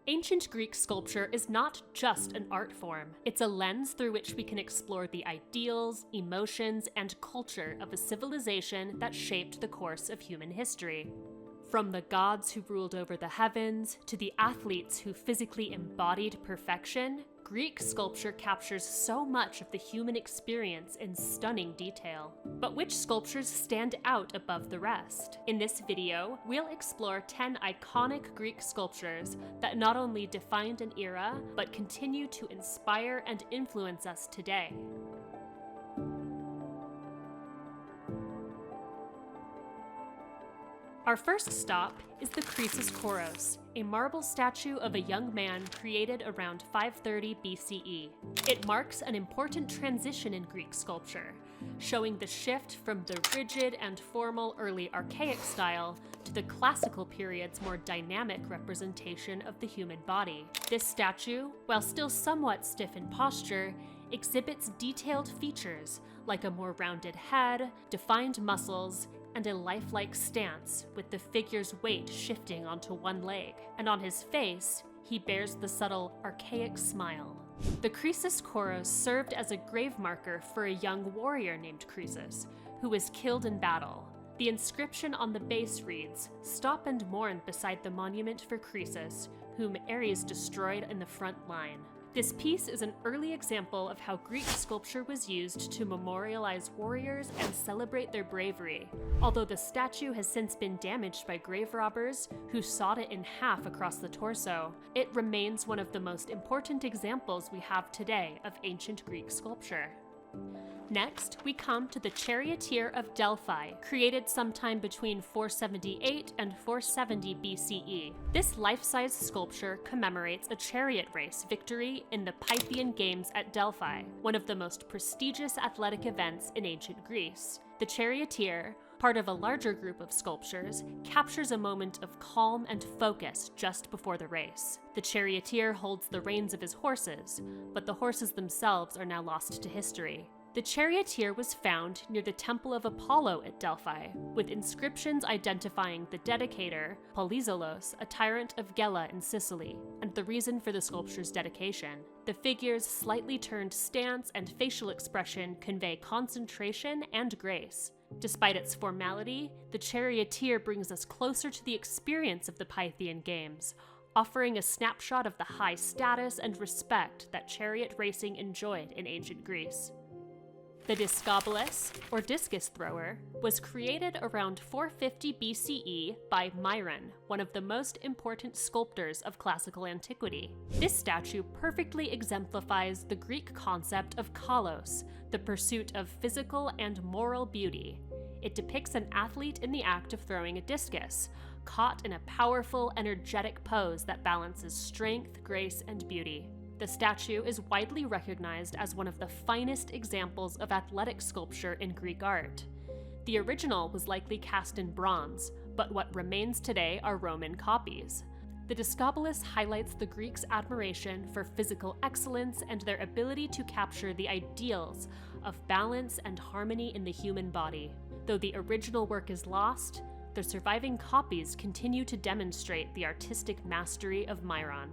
Ancient Greek sculpture is not just an art form. It's a lens through which we can explore the ideals, emotions, and culture of a civilization that shaped the course of human history. From the gods who ruled over the heavens to the athletes who physically embodied perfection, Greek sculpture captures so much of the human experience in stunning detail. But which sculptures stand out above the rest? In this video, we'll explore 10 iconic Greek sculptures that not only defined an era, but continue to inspire and influence us today. Our first stop is the Kroisos Kouros, a marble statue of a young man created around 530 BCE. It marks an important transition in Greek sculpture, showing the shift from the rigid and formal early archaic style to the classical period's more dynamic representation of the human body. This statue, while still somewhat stiff in posture, exhibits detailed features like a more rounded head, defined muscles, and a lifelike stance, with the figure's weight shifting onto one leg. And on his face, he bears the subtle, archaic smile. The Kroisos Kouros served as a grave marker for a young warrior named Kroisos, who was killed in battle. The inscription on the base reads, "Stop and mourn beside the monument for Kroisos, whom Ares destroyed in the front line." This piece is an early example of how Greek sculpture was used to memorialize warriors and celebrate their bravery. Although the statue has since been damaged by grave robbers who sawed it in half across the torso, it remains one of the most important examples we have today of ancient Greek sculpture. Next, we come to the Charioteer of Delphi, created sometime between 478 and 470 BCE. This life-size sculpture commemorates a chariot race victory in the Pythian Games at Delphi, one of the most prestigious athletic events in ancient Greece. The Charioteer, part of a larger group of sculptures, captures a moment of calm and focus just before the race. The charioteer holds the reins of his horses, but the horses themselves are now lost to history. The charioteer was found near the Temple of Apollo at Delphi, with inscriptions identifying the dedicator, Polizolos, a tyrant of Gela in Sicily, and the reason for the sculpture's dedication. The figure's slightly turned stance and facial expression convey concentration and grace. Despite its formality, the charioteer brings us closer to the experience of the Pythian Games, offering a snapshot of the high status and respect that chariot racing enjoyed in ancient Greece. The Discobolus, or discus thrower, was created around 450 BCE by Myron, one of the most important sculptors of classical antiquity. This statue perfectly exemplifies the Greek concept of kalos, the pursuit of physical and moral beauty. It depicts an athlete in the act of throwing a discus, caught in a powerful, energetic pose that balances strength, grace, and beauty. The statue is widely recognized as one of the finest examples of athletic sculpture in Greek art. The original was likely cast in bronze, but what remains today are Roman copies. The Discobolus highlights the Greeks' admiration for physical excellence and their ability to capture the ideals of balance and harmony in the human body. Though the original work is lost, the surviving copies continue to demonstrate the artistic mastery of Myron.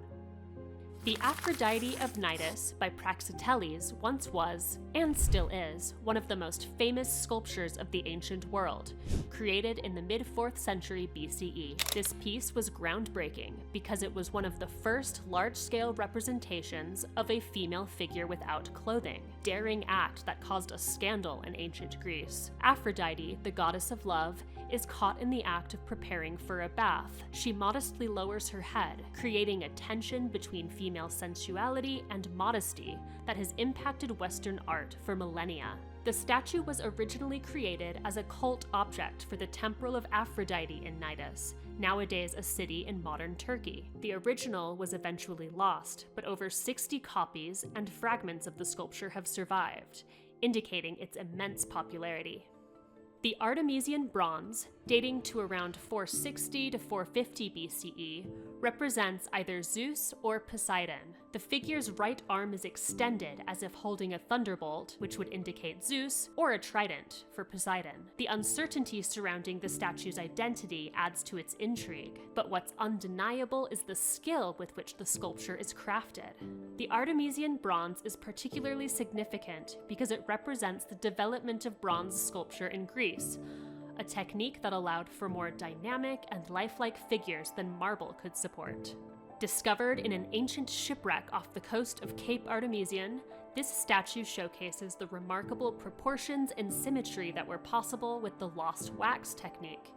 The Aphrodite of Knidos by Praxiteles once was, and still is, one of the most famous sculptures of the ancient world, created in the mid-4th century BCE. This piece was groundbreaking because it was one of the first large-scale representations of a female figure without clothing, daring act that caused a scandal in ancient Greece. Aphrodite, the goddess of love, is caught in the act of preparing for a bath. She modestly lowers her head, creating a tension between female sensuality and modesty that has impacted Western art for millennia. The statue was originally created as a cult object for the Temple of Aphrodite in Knidos, nowadays a city in modern Turkey. The original was eventually lost, but over 60 copies and fragments of the sculpture have survived, indicating its immense popularity. The Artemision Bronze, dating to around 460 to 450 BCE, represents either Zeus or Poseidon. The figure's right arm is extended as if holding a thunderbolt, which would indicate Zeus, or a trident for Poseidon. The uncertainty surrounding the statue's identity adds to its intrigue, but what's undeniable is the skill with which the sculpture is crafted. The Artemision Bronze is particularly significant because it represents the development of bronze sculpture in Greece, a technique that allowed for more dynamic and lifelike figures than marble could support. Discovered in an ancient shipwreck off the coast of Cape Artemision, this statue showcases the remarkable proportions and symmetry that were possible with the lost wax technique,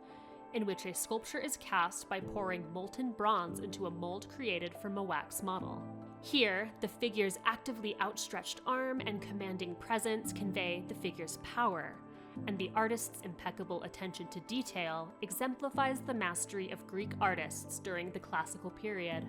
in which a sculpture is cast by pouring molten bronze into a mold created from a wax model. Here, the figure's actively outstretched arm and commanding presence convey the figure's power, and the artist's impeccable attention to detail exemplifies the mastery of Greek artists during the classical period.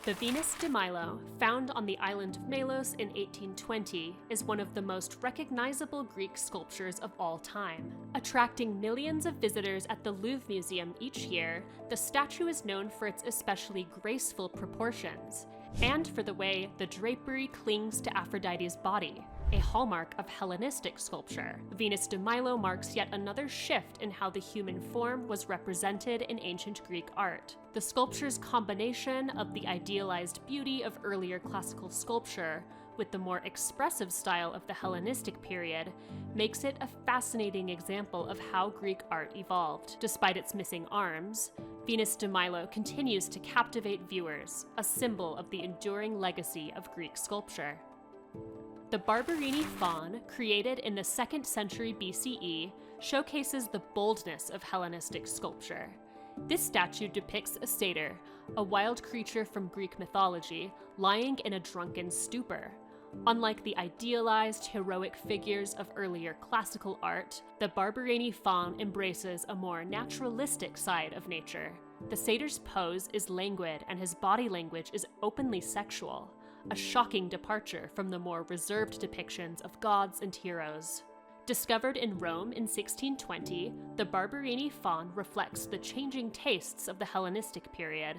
The Venus de Milo, found on the island of Melos in 1820, is one of the most recognizable Greek sculptures of all time. Attracting millions of visitors at the Louvre Museum each year, the statue is known for its especially graceful proportions, and for the way the drapery clings to Aphrodite's body, a hallmark of Hellenistic sculpture. Venus de Milo marks yet another shift in how the human form was represented in ancient Greek art. The sculpture's combination of the idealized beauty of earlier classical sculpture with the more expressive style of the Hellenistic period makes it a fascinating example of how Greek art evolved. Despite its missing arms, Venus de Milo continues to captivate viewers, a symbol of the enduring legacy of Greek sculpture. The Barberini Faun, created in the 2nd century BCE, showcases the boldness of Hellenistic sculpture. This statue depicts a satyr, a wild creature from Greek mythology, lying in a drunken stupor. Unlike the idealized, heroic figures of earlier classical art, the Barberini Faun embraces a more naturalistic side of nature. The satyr's pose is languid and his body language is openly sexual, a shocking departure from the more reserved depictions of gods and heroes. Discovered in Rome in 1620, the Barberini Faun reflects the changing tastes of the Hellenistic period.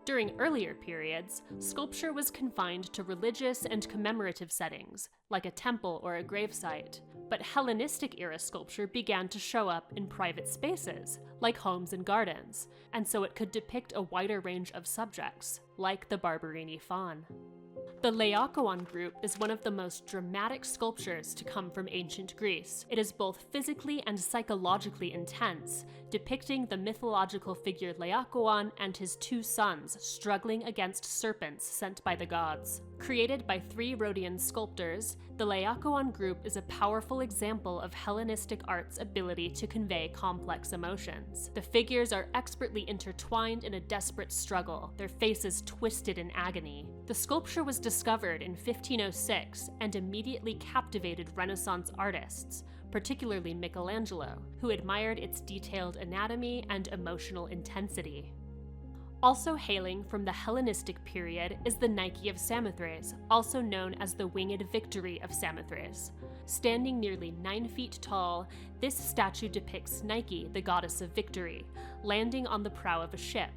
During earlier periods, sculpture was confined to religious and commemorative settings, like a temple or a gravesite, but Hellenistic-era sculpture began to show up in private spaces, like homes and gardens, and so it could depict a wider range of subjects, like the Barberini Faun. The Laocoon Group is one of the most dramatic sculptures to come from ancient Greece. It is both physically and psychologically intense, depicting the mythological figure Laocoon and his 2 sons struggling against serpents sent by the gods. Created by 3 Rhodian sculptors, the Laocoon Group is a powerful example of Hellenistic art's ability to convey complex emotions. The figures are expertly intertwined in a desperate struggle, their faces twisted in agony. The sculpture was discovered in 1506 and immediately captivated Renaissance artists, particularly Michelangelo, who admired its detailed anatomy and emotional intensity. Also hailing from the Hellenistic period is the Nike of Samothrace, also known as the Winged Victory of Samothrace. Standing nearly 9 feet tall, this statue depicts Nike, the goddess of victory, landing on the prow of a ship,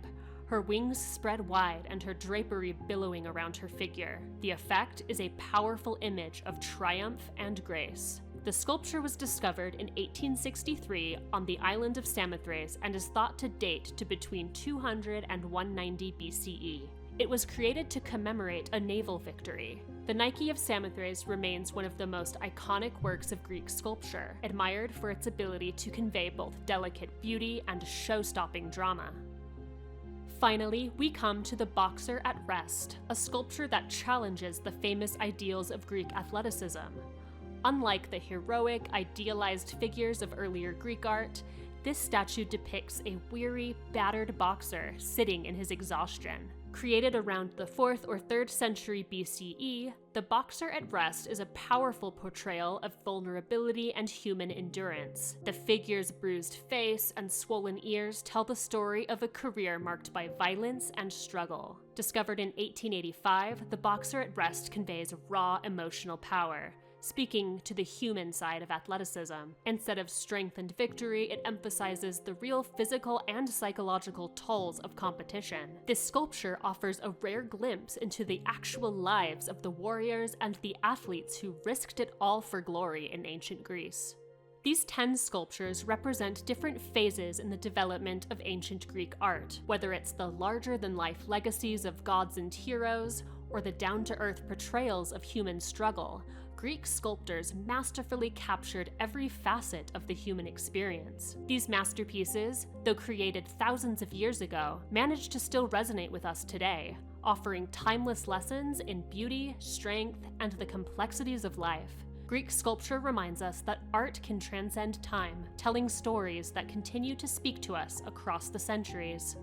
her wings spread wide and her drapery billowing around her figure. The effect is a powerful image of triumph and grace. The sculpture was discovered in 1863 on the island of Samothrace and is thought to date to between 200 and 190 BCE. It was created to commemorate a naval victory. The Nike of Samothrace remains one of the most iconic works of Greek sculpture, admired for its ability to convey both delicate beauty and show-stopping drama. Finally, we come to the Boxer at Rest, a sculpture that challenges the famous ideals of Greek athleticism. Unlike the heroic, idealized figures of earlier Greek art, this statue depicts a weary, battered boxer sitting in his exhaustion. Created around the 4th or 3rd century BCE, the Boxer at Rest is a powerful portrayal of vulnerability and human endurance. The figure's bruised face and swollen ears tell the story of a career marked by violence and struggle. Discovered in 1885, the Boxer at Rest conveys raw emotional power, speaking to the human side of athleticism. Instead of strength and victory, it emphasizes the real physical and psychological tolls of competition. This sculpture offers a rare glimpse into the actual lives of the warriors and the athletes who risked it all for glory in ancient Greece. These 10 sculptures represent different phases in the development of ancient Greek art, whether it's the larger-than-life legacies of gods and heroes, or the down-to-earth portrayals of human struggle. Greek sculptors masterfully captured every facet of the human experience. These masterpieces, though created thousands of years ago, manage to still resonate with us today, offering timeless lessons in beauty, strength, and the complexities of life. Greek sculpture reminds us that art can transcend time, telling stories that continue to speak to us across the centuries.